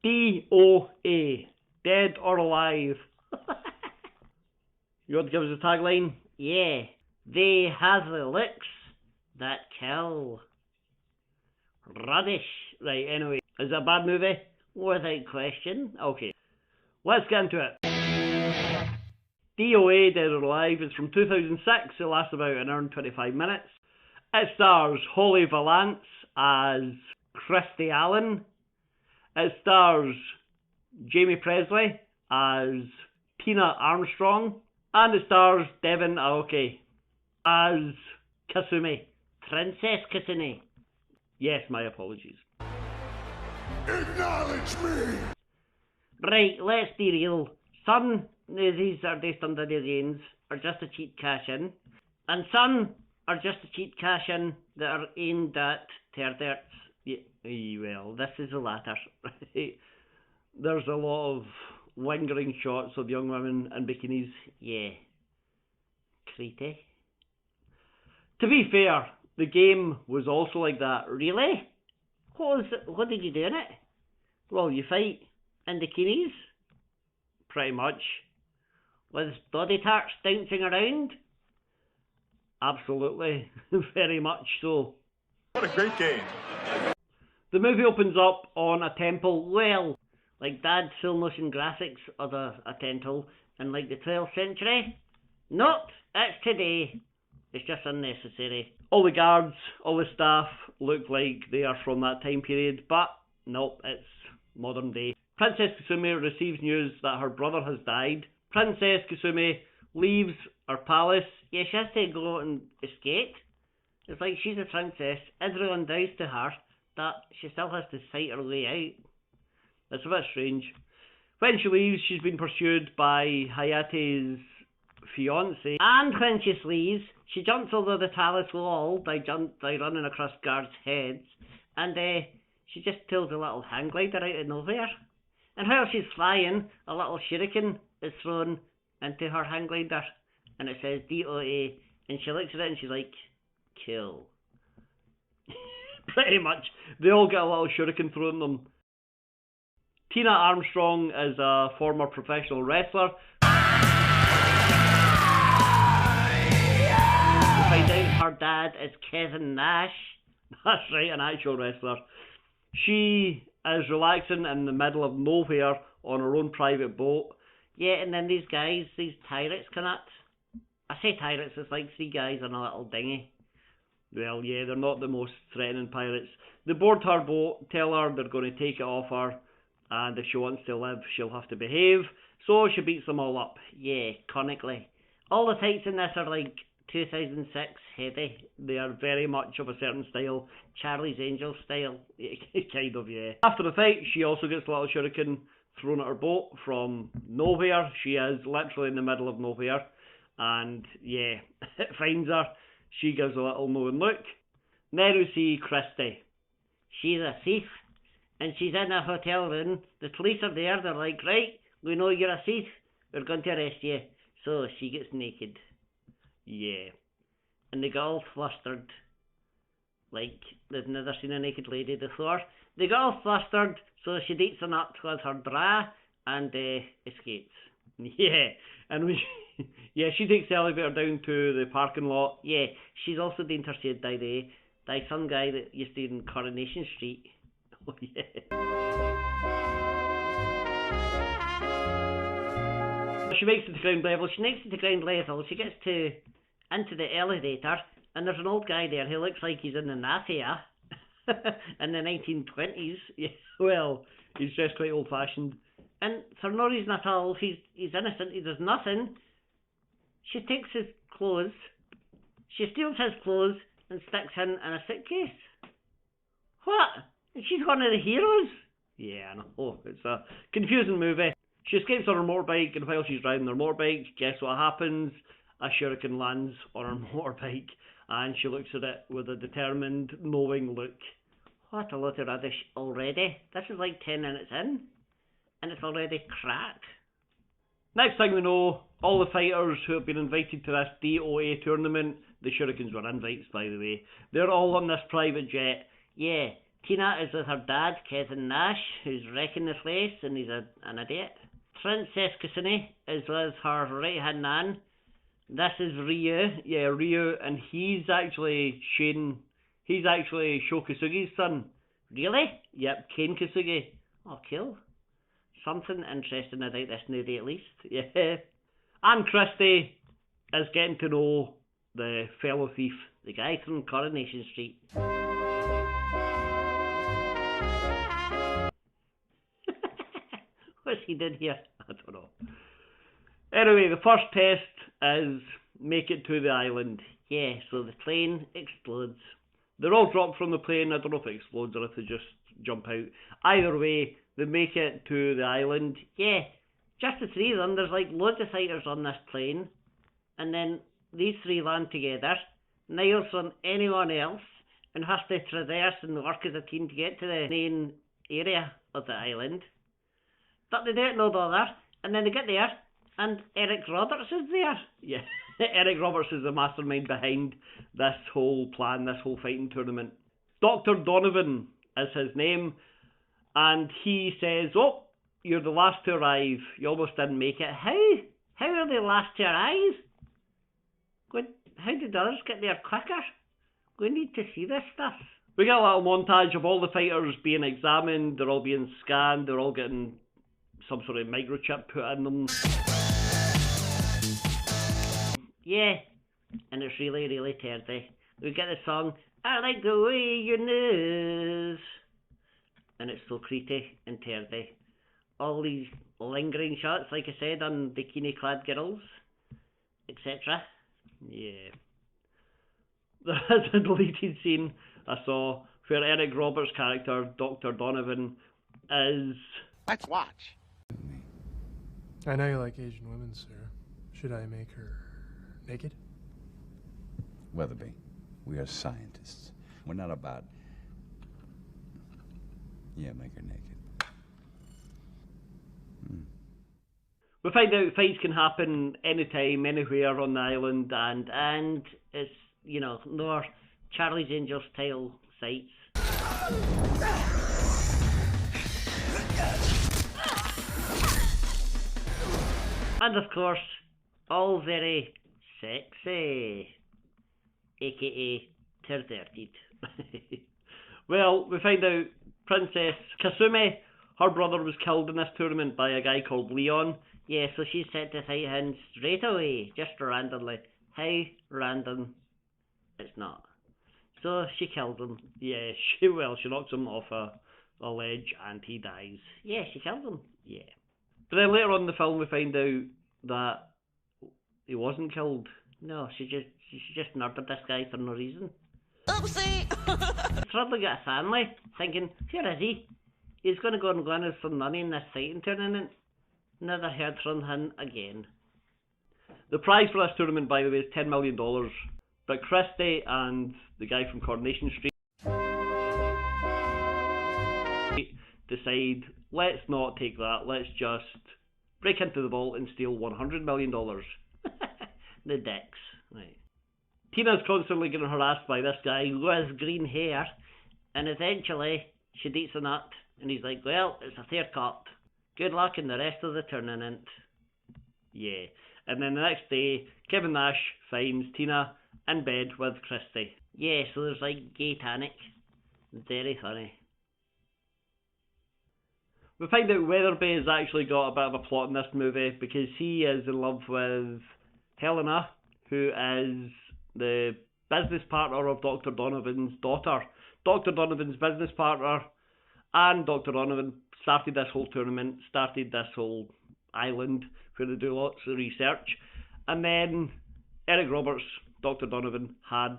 DOA. Dead or alive. You want to give us a tagline? Yeah. They have the looks that kill. Rubbish. Right, anyway. Is it a bad movie? Without question. Okay. Let's get into it. DOA, Dead or Alive, is from 2006. It lasts about an hour and 25 minutes. It stars Holly Valance as Christy Allen. It stars Jamie Presley as Tina Armstrong. And it stars Devin Aoki as Kasumi. Princess Kasumi. Yes, my apologies. Acknowledge me! Right, let's be real. Some of these are based on video games are just a cheap cash-in, and some are just a cheap cash-in that are aimed at perverts. Yeah, well, this is the latter. There's a lot of lingering shots of young women in bikinis. Yeah. Creepy. To be fair, the game was also like that. Really? What did you do in it? Well, you fight in bikinis? pretty much. With body tarts bouncing around? Absolutely. Very much so. What a great game. The movie opens up on a temple. Well, like Dad's full motion graphics of a temple in like the 12th century? Nope, it's today. It's just unnecessary. All the guards, all the staff look like they are from that time period, but nope, it's modern day. Princess Kasumi receives news that her brother has died. Princess Kasumi leaves her palace. Yeah, she has to go and escape. It's like she's a princess. Everyone dies to her, but she still has to fight her way out. That's a bit strange. When she leaves, she's been pursued by Hayate's fiance. And when she flees, she jumps over the palace wall by running across guards' heads, and she just pulls a little hang glider out of nowhere. And while she's flying, a little shuriken is thrown into her hang glider, and it says DOA, and she looks at it and she's like, kill. Pretty much. They all get a little shuriken thrown at them. Tina Armstrong is a former professional wrestler. We find out her dad is Kevin Nash. That's right, an actual wrestler. She is relaxing in the middle of nowhere on her own private boat. Yeah, and then these pirates come up. I say pirates, it's like three guys on a little dinghy. Well, yeah, they're not the most threatening pirates. They board her boat, tell her they're going to take it off her, and if she wants to live, she'll have to behave. So she beats them all up. Yeah, conically. All the fights in this are like 2006 heavy. They are very much of a certain style. Charlie's Angels style. Kind of, yeah. After the fight, she also gets a little shuriken thrown at her boat from nowhere. She is literally in the middle of nowhere. And yeah, it finds her. She gives a little knowing look. Then we see Christy. She's a thief, and she's in a hotel room. The police are there. They're like, right, we know you're a thief. We're going to arrest you. So she gets naked. Yeah. And they get all flustered. Like, they've never seen a naked lady before. They get all flustered, so she beats them up with her bra and escapes. Yeah, and she takes the elevator down to the parking lot. Yeah, she's also being pursued by some guy that used to be in Coronation Street. Oh yeah. She makes it to ground level. She gets into the elevator, and there's an old guy there who looks like he's in the mafia in the 1920s. Yeah, well, he's dressed quite old-fashioned. And for no reason at all, he's innocent, he does nothing. She takes his clothes, she steals his clothes and sticks him in a suitcase. What? And she's one of the heroes? Yeah, I know. It's a confusing movie. She escapes on her motorbike, and while she's riding her motorbike, guess what happens? A shuriken lands on her motorbike, and she looks at it with a determined, knowing look. What a lot of rubbish already. This is like 10 minutes in, and it's already crap. Next thing we know, all the fighters who have been invited to this DOA tournament, the shurikens were invites by the way, they're all on this private jet. Yeah, Tina is with her dad, Kevin Nash, who's wrecking the place and he's an idiot. Princess Kasune is with her right-hand man. This is Ryu. Yeah, Ryu, and he's actually Sho Kosugi's son. Really? Yep, Kane Kosugi. Oh, cool. Something interesting about this movie at least. Yeah. And Christy is getting to know the fellow thief, the guy from Coronation Street. What's he doing here? I don't know. Anyway, the first test is make it to the island. Yeah, so the plane explodes. They're all dropped from the plane. I don't know if it explodes or if they just jump out. Either way, they make it to the island. Yeah, just the three of them. There's like loads of fighters on this plane. And then these three land together. Niles on anyone else. And has to traverse and work as a team to get to the main area of the island. But they don't know all that. And then they get there. And Eric Roberts is there. Yeah, Eric Roberts is the mastermind behind this whole plan, this whole fighting tournament. Dr. Donovan is his name, and he says, "Oh, you're the last to arrive. You almost didn't make it." How are they last to arrive? How did others get there quicker? We need to see this stuff. We get a little montage of all the fighters being examined. They're all being scanned. They're all getting some sort of microchip put in them. Yeah, and it's really, really terrible. We get the song, "I like the way you nose," and it's so creepy and terrible. All these lingering shots, like I said, on bikini-clad girls, etc. Yeah. There's a deleted scene I saw where Eric Roberts' character, Dr. Donovan, is... Let's watch. I know you like Asian women, sir. Should I make her naked? Weatherby, we are scientists. We're not about... Yeah, make her naked. We find out fights can happen anytime, anywhere on the island, and it's, you know, no Charlie's Angels style sights. And of course, all very sexy, aka perverted. Well, we find out Princess Kasumi, her brother was killed in this tournament by a guy called Leon. Yeah, so she's set to fight him straight away, just randomly. How random? It's not. So she kills him. Yeah, she knocks him off a ledge and he dies. Yeah, she kills him. Yeah. But then later on in the film we find out that he wasn't killed. No, she just murdered this guy for no reason. Oopsie! Probably got a family thinking, where is he? He's going to go and win us some money in this fighting tournament. Never heard from him again. The prize for this tournament, by the way, is $10 million. But Christie and the guy from Coronation Street decide, let's not take that, let's just break into the vault and steal $100 million. The dicks. Right. Tina's constantly getting harassed by this guy with green hair, and eventually she dates a nut, and he's like, well, it's a fair cut. Good luck in the rest of the tournament. Yeah. And then the next day, Kevin Nash finds Tina in bed with Christie. Yeah, so there's like gay panic. Very funny. We find out Weatherby has actually got a bit of a plot in this movie because he is in love with Helena, who is the business partner of Dr. Donovan's daughter. Dr. Donovan's business partner and Dr. Donovan started this whole tournament, started this whole island where they do lots of research. And then Eric Roberts, Dr. Donovan, had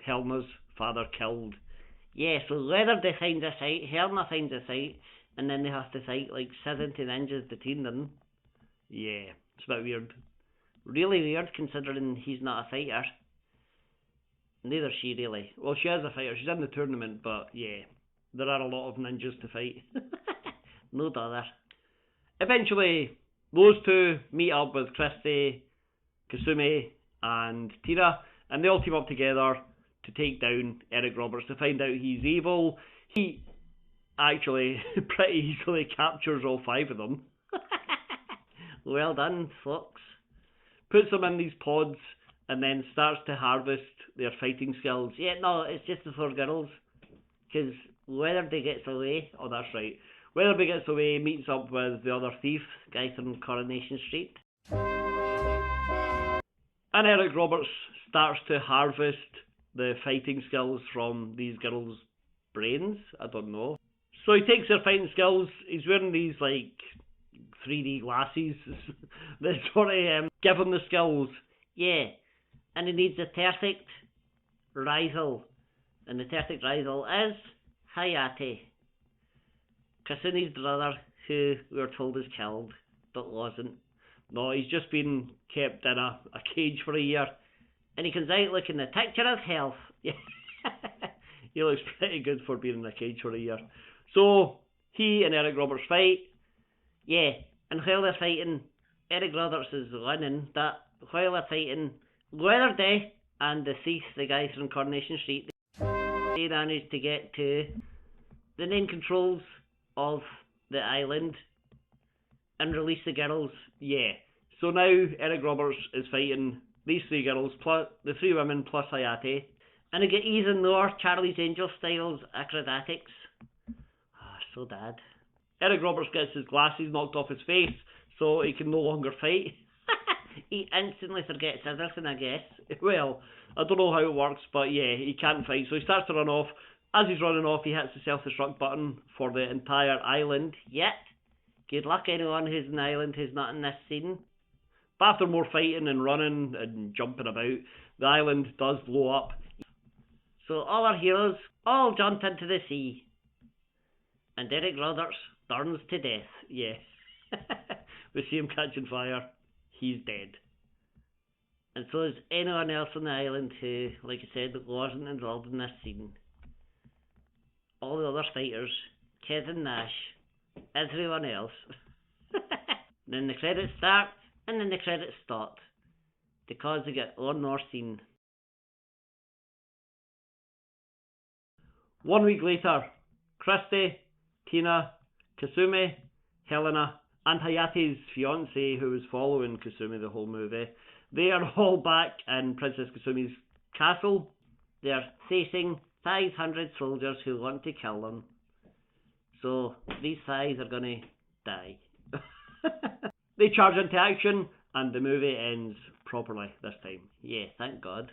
Helena's father killed. Yeah, so Weatherby finds a site, Helena finds a site, and then they have to fight like 17 inches between them. Yeah, it's a bit weird. Really weird considering he's not a fighter. Neither she really. Well, she is a fighter, she's in the tournament, but yeah, there are a lot of ninjas to fight. No bother. Eventually, those two meet up with Christie, Kasumi, and Tina, and they all team up together to take down Eric Roberts to find out he's evil. He actually pretty easily captures all 5 of them. Well done, folks. Puts them in these pods and then starts to harvest their fighting skills. Yeah, no, it's just the 4 girls. Because Weatherby gets away. Oh, that's right. Weatherby gets away, meets up with the other thief, guy from Coronation Street. And Eric Roberts starts to harvest the fighting skills from these girls' brains. I don't know. So he takes their fighting skills. He's wearing these like 3D glasses that sort of give him the skills. Yeah, and he needs a perfect rival. And the perfect rival is Hayate, Kasumi's brother, who we were told is killed, but wasn't. No, he's just been kept in a cage for a year. And he comes out looking the picture of health. He looks pretty good for being in a cage for a year. So, he and Eric Roberts fight. Yeah, and while they're fighting, Eric Roberts is learning that while they're fighting Weatherby and the thief, the guy from Coronation Street, they managed to get to the main controls of the island and release the girls. Yeah. So now Eric Roberts is fighting these 3 girls, plus the 3 women plus Hayate. And they get even more Charlie's Angel styles acrobatics. Oh, so bad. Eric Roberts gets his glasses knocked off his face, so he can no longer fight. He instantly forgets everything, I guess. Well, I don't know how it works, but yeah, he can't fight, so he starts to run off. As he's running off, he hits the self-destruct button for the entire island. Yet, good luck anyone who's in the island who's not in this scene. But after more fighting and running and jumping about, the island does blow up. So all our heroes all jump into the sea. And Eric Roberts burns to death. Yeah. We see him catching fire. He's dead. And so is anyone else on the island who, like I said, wasn't involved in this scene. All the other fighters, Kevin Nash, everyone else. Then the credits start, and then the credits stop, because they get one more scene. 1 week later, Christy, Tina, Kasumi, Helena, and Hayate's fiancé, who was following Kasumi the whole movie, they are all back in Princess Kasumi's castle. They are facing 500 soldiers who want to kill them. So these 5 are gonna die. They charge into action, and the movie ends properly this time. Yeah, thank God.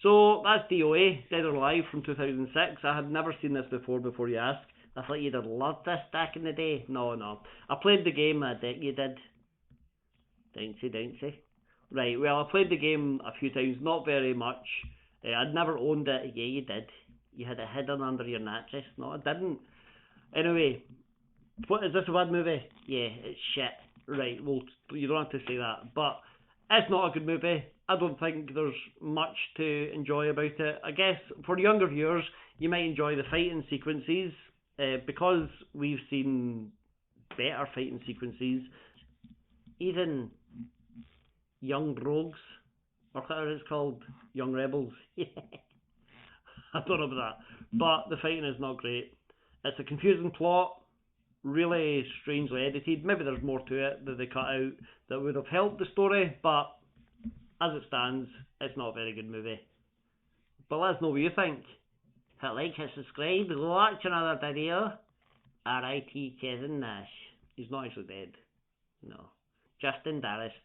So that's DOA, Dead or Alive from 2006. I had never seen this before you ask. I thought you'd have loved this back in the day. No. I played the game, I bet you did. Downcy. Right, well, I played the game a few times, not very much. I'd never owned it. Yeah, you did. You had it hidden under your mattress. No, I didn't. Anyway, what, is this a bad movie? Yeah, it's shit. Right, well, you don't have to say that, but it's not a good movie. I don't think there's much to enjoy about it. I guess for younger viewers, you might enjoy the fighting sequences, because we've seen better fighting sequences. Even Young Rogues, or whatever it's called, Young Rebels. I don't know about that, but the fighting is not great. It's a confusing plot, really strangely edited. Maybe there's more to it that they cut out that would have helped the story, but as it stands, it's not a very good movie. But let us know what you think. Hit like, hit subscribe, watch another video. R.I.P. Kevin Nash. He's not actually dead. No, just embarrassed.